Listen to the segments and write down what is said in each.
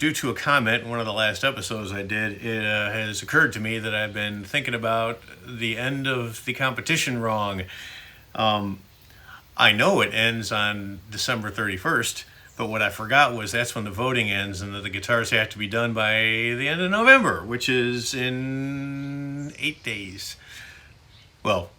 due to a comment in one of the last episodes I did, it has occurred to me that I've been thinking about the end of the competition wrong. I know it ends on December 31st, but what I forgot was that's when the voting ends and that the guitars have to be done by the end of November, which is in 8 days. Well,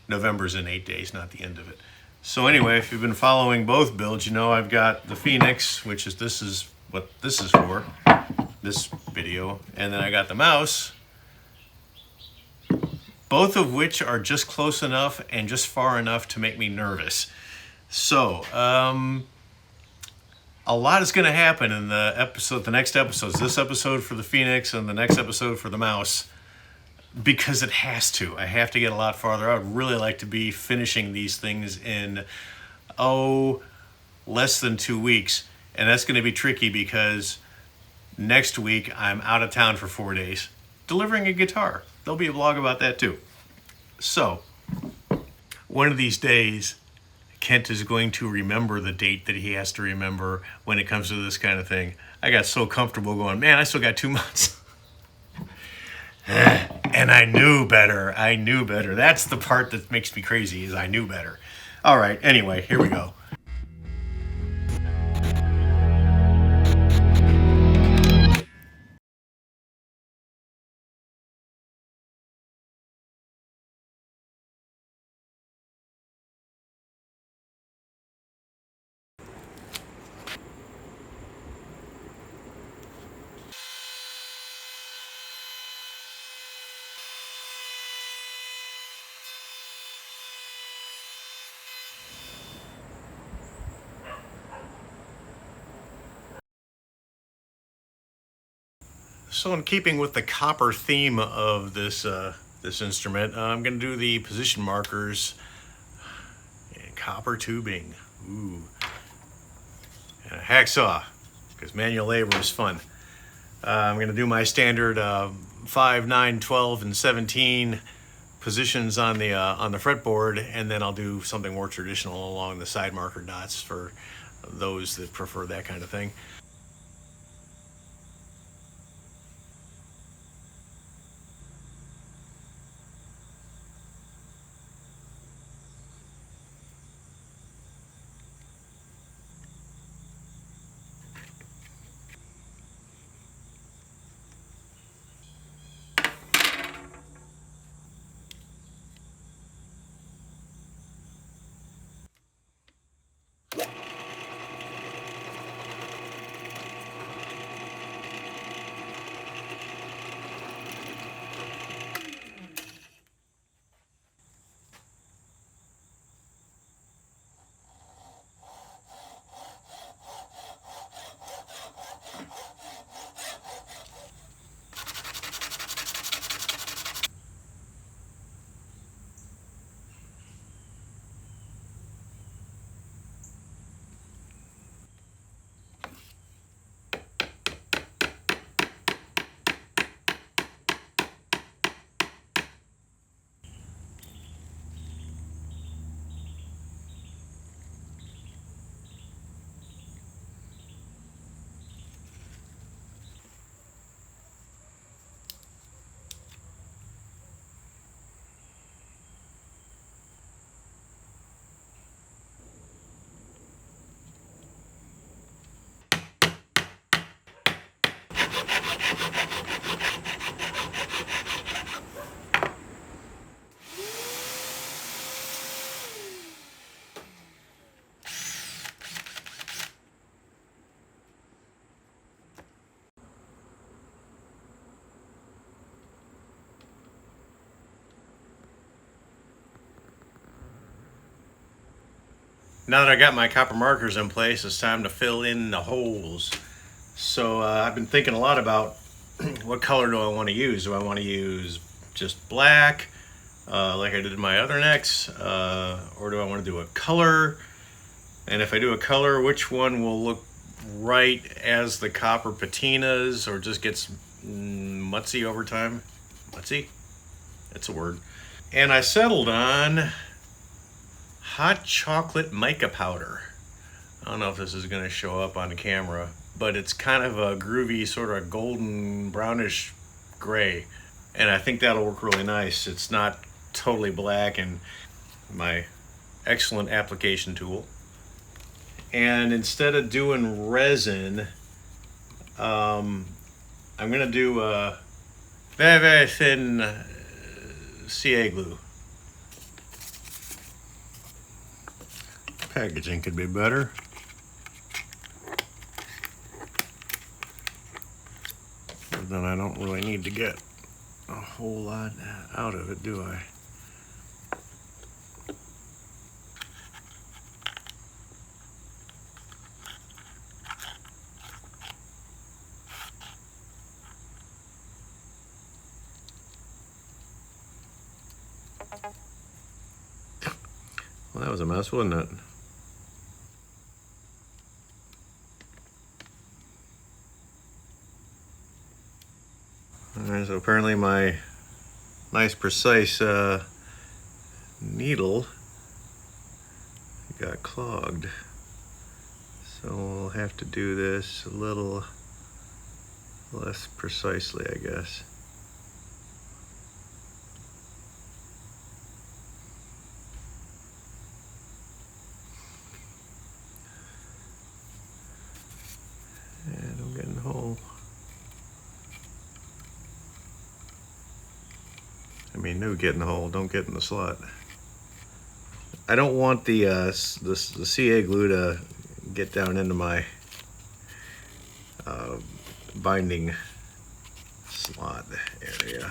November's in 8 days, not the end of it. So anyway, if you've been following both builds, you know I've got the Phoenix, which is this is what this is for, this video, and then I got the mouse, both of which are just close enough and just far enough to make me nervous. So, a lot is going to happen in the next episodes, this episode for the Phoenix and the next episode for the mouse, because it has to. I have to get a lot farther. I would really like to be finishing these things in, less than 2 weeks. And that's going to be tricky because next week I'm out of town for 4 days delivering a guitar. There'll be a blog about that too. So, one of these days, Kent is going to remember the date that he has to remember when it comes to this kind of thing. I got so comfortable going, man, I still got 2 months. And I knew better. That's the part that makes me crazy, is I knew better. All right, anyway, here we go. So in keeping with the copper theme of this instrument, I'm going to do the position markers in copper tubing. Ooh. And a hacksaw, because manual labor is fun. I'm going to do my standard 5, 9, 12, and 17 positions on the fretboard, and then I'll do something more traditional along the side marker dots for those that prefer that kind of thing. Now that I got my copper markers in place, it's time to fill in the holes. So I've been thinking a lot about what color do I want to use. Do I want to use just black, like I did in my other necks, or do I want to do a color? And if I do a color, which one will look right as the copper patinas, or just gets mutzy over time? Mutzy? That's a word. And I settled on hot chocolate mica powder. I don't know if this is going to show up on the camera, but it's kind of a groovy, sort of golden brownish gray. And I think that'll work really nice. It's not totally black, and my excellent application tool. And instead of doing resin, I'm gonna do a very, very thin CA glue. Packaging could be better. But then I don't really need to get a whole lot out of it, do I? Well, that was a mess, wasn't it? Alright, so apparently my nice precise needle got clogged. So we'll have to do this a little less precisely, I guess. And I'm getting the hole. I mean, no, get in the hole, don't get in the slot. I don't want the CA glue to get down into my binding slot area.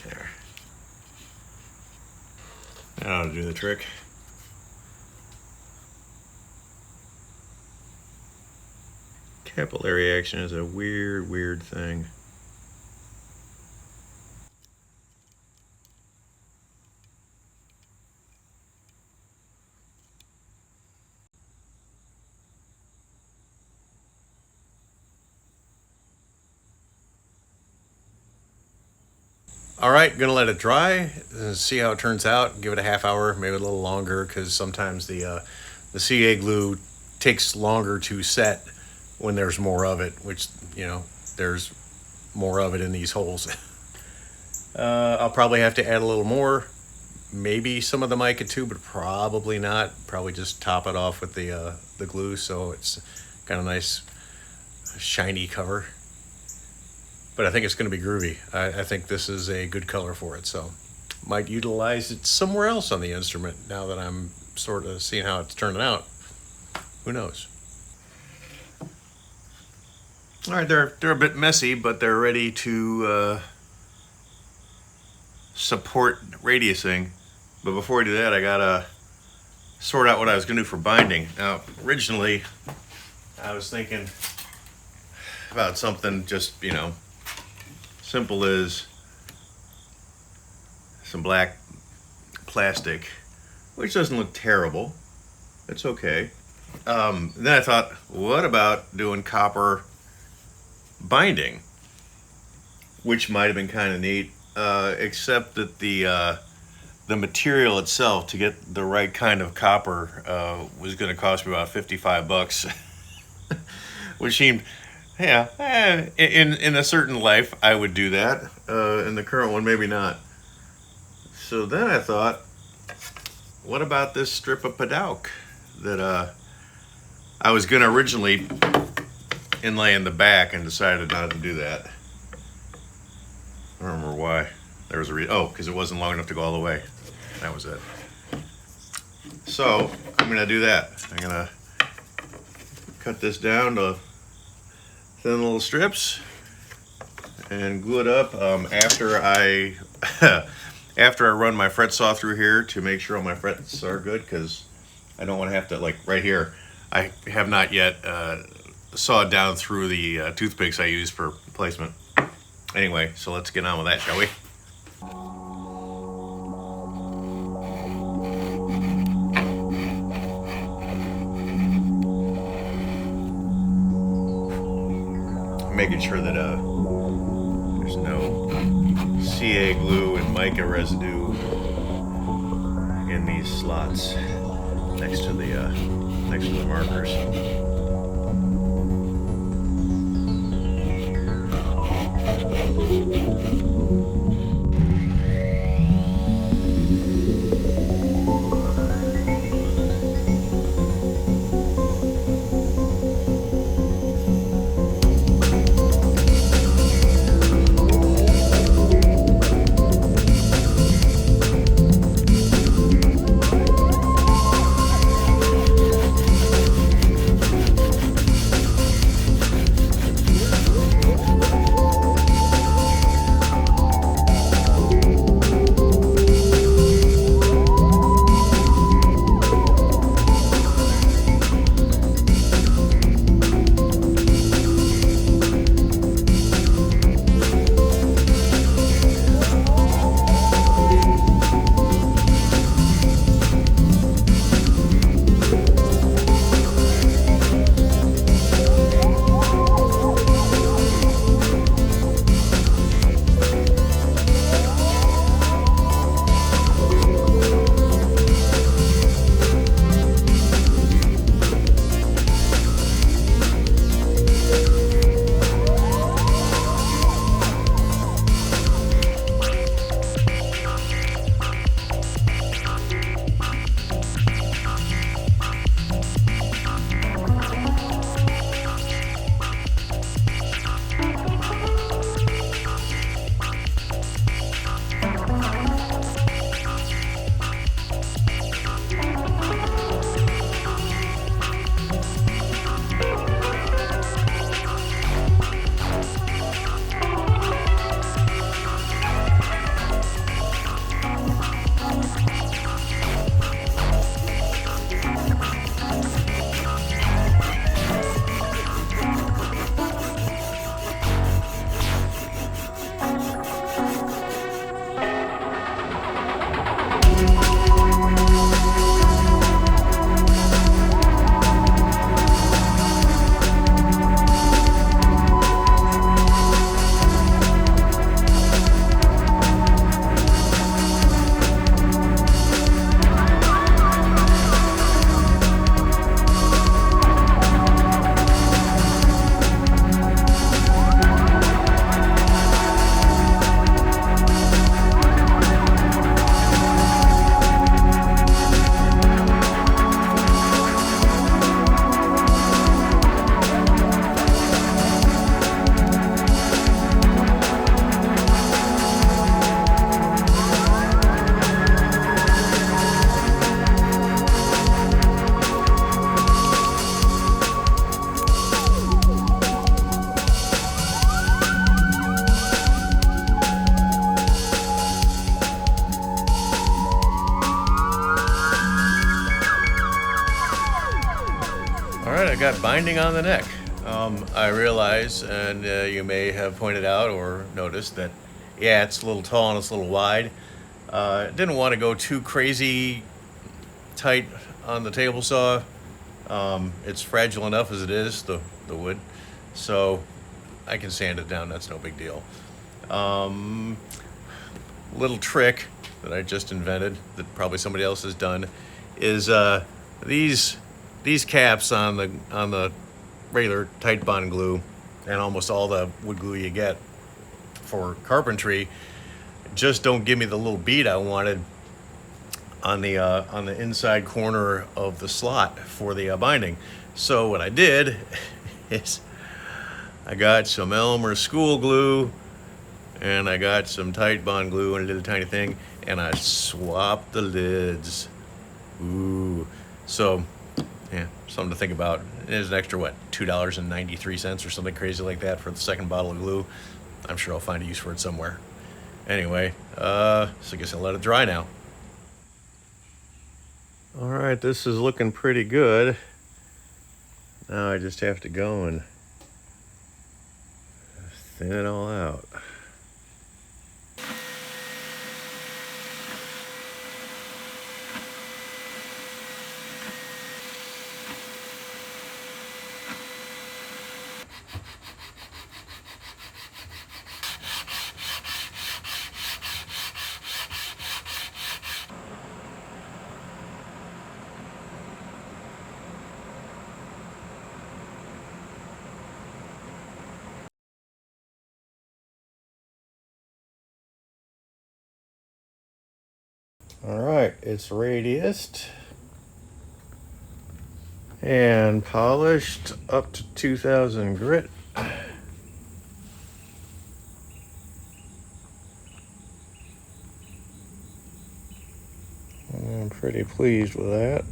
There. That ought to do the trick. Capillary action is a weird thing. All right, gonna let it dry and see how it turns out. Give it a half hour, maybe a little longer, because sometimes the CA glue takes longer to set when there's more of it, which, you know, there's more of it in these holes. I'll probably have to add a little more, maybe some of the mica too, but probably not. Probably just top it off with the glue, so it's got a nice shiny cover. But I think it's going to be groovy. I think this is a good color for it, so might utilize it somewhere else on the instrument now that I'm sort of seeing how it's turning out. Who knows? All right, they're a bit messy, but they're ready to support radiusing. But before I do that, I gotta sort out what I was gonna do for binding. Now, originally, I was thinking about something just, you know, simple as some black plastic, which doesn't look terrible. It's okay. Then I thought, what about doing copper binding, which might have been kind of neat, except that the material itself to get the right kind of copper was going to cost me about $55, which seemed, yeah, in a certain life I would do that. In the current one, maybe not. So then I thought, what about this strip of Padauk that I was going to originally inlay in the back and decided not to do that. I don't remember why. There was a because it wasn't long enough to go all the way. That was it. So I'm gonna do that. I'm gonna cut this down to thin little strips and glue it up after I after I run my fret saw through here to make sure all my frets are good, because I don't want to have to, like right here, I have not yet sawed down through the toothpicks I use for placement. Anyway, so let's get on with that, shall we? Making sure that there's no CA glue and mica residue in these slots next to the markers. I got binding on the neck. I realize, and you may have pointed out or noticed that, yeah, it's a little tall and it's a little wide. Didn't want to go too crazy tight on the table saw. It's fragile enough as it is, the wood, so I can sand it down. That's no big deal. Little trick that I just invented that probably somebody else has done is these caps on the regular tight bond glue and almost all the wood glue you get for carpentry just don't give me the little bead I wanted on the inside corner of the slot for the binding. So what I did is I got some Elmer school glue and I got some tight bond glue and a little tiny thing, and I swapped the lids. Ooh, so yeah, something to think about. There's an extra, what, $2.93 or something crazy like that for the second bottle of glue. I'm sure I'll find a use for it somewhere. Anyway, so I guess I'll let it dry now. All right, this is looking pretty good. Now I just have to go and thin it all out. All right, it's radiused and polished up to 2000 grit. I'm pretty pleased with that.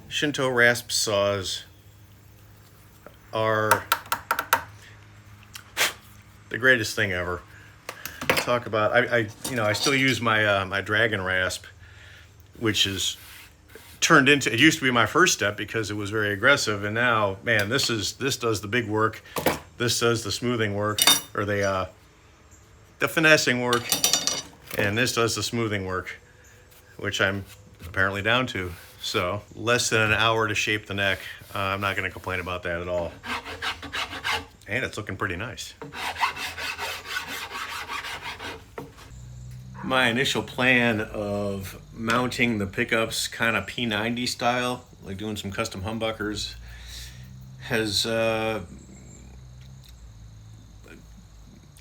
Shinto rasp saws are the greatest thing ever. Talk about I still use my my dragon rasp, which is turned into, it used to be my first step because it was very aggressive, and now, man, this does the big work. This does the smoothing work, or the finessing work, and this does the smoothing work, which I'm apparently down to. So less than an hour to shape the neck. I'm not going to complain about that at all. And it's looking pretty nice. My initial plan of mounting the pickups kind of P90 style, like doing some custom humbuckers, has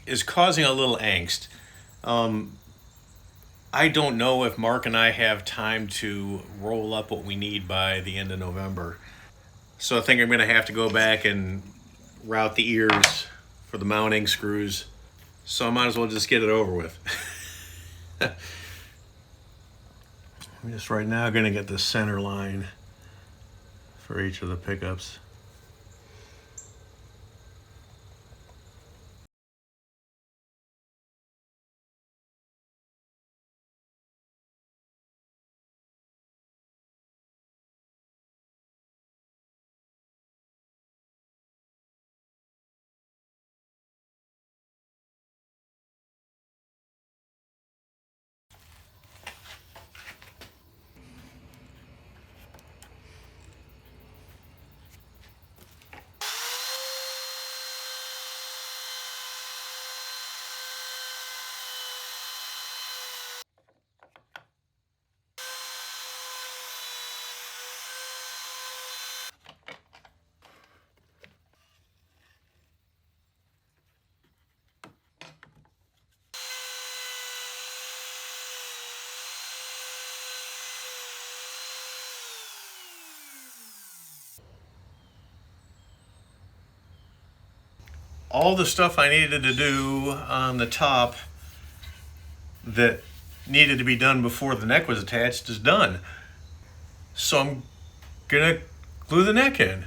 is causing a little angst. I don't know if Mark and I have time to roll up what we need by the end of November. So I think I'm going to have to go back and route the ears for the mounting screws. So I might as well just get it over with. I'm just right now going to get the center line for each of the pickups. all the stuff I needed to do on the top that needed to be done before the neck was attached is done. So I'm gonna glue the neck in.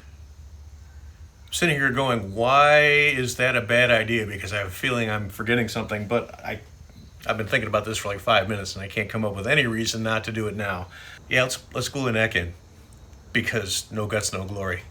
I'm sitting here going, why is that a bad idea? Because I have a feeling I'm forgetting something, but I've been thinking about this for like 5 minutes and I can't come up with any reason not to do it now. Yeah, let's glue the neck in, because no guts, no glory.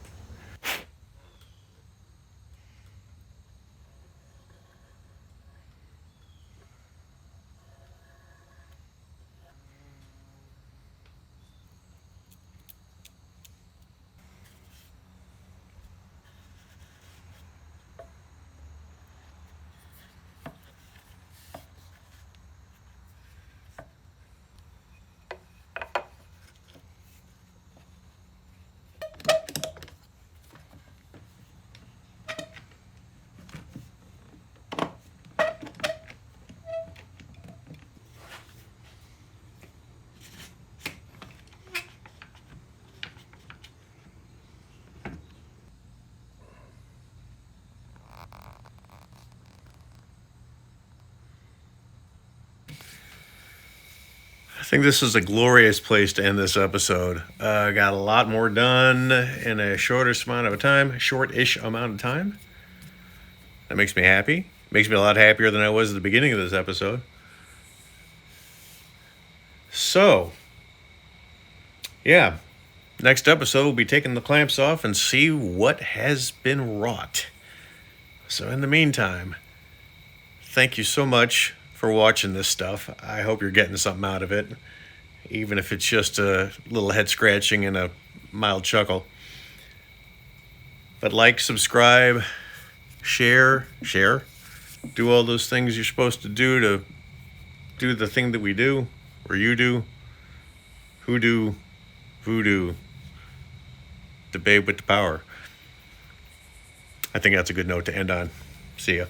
I think this is a glorious place to end this episode. Got a lot more done in a shortish amount of time. That makes me happy. Makes me a lot happier than I was at the beginning of this episode. So, yeah, next episode we'll be taking the clamps off and see what has been wrought. So in the meantime, thank you so much for watching this stuff. I hope you're getting something out of it, even if it's just a little head scratching and a mild chuckle. But like, subscribe, share, do all those things you're supposed to do the thing that we do, or you do, hoodoo, voodoo, the babe with the power. I think that's a good note to end on. See ya.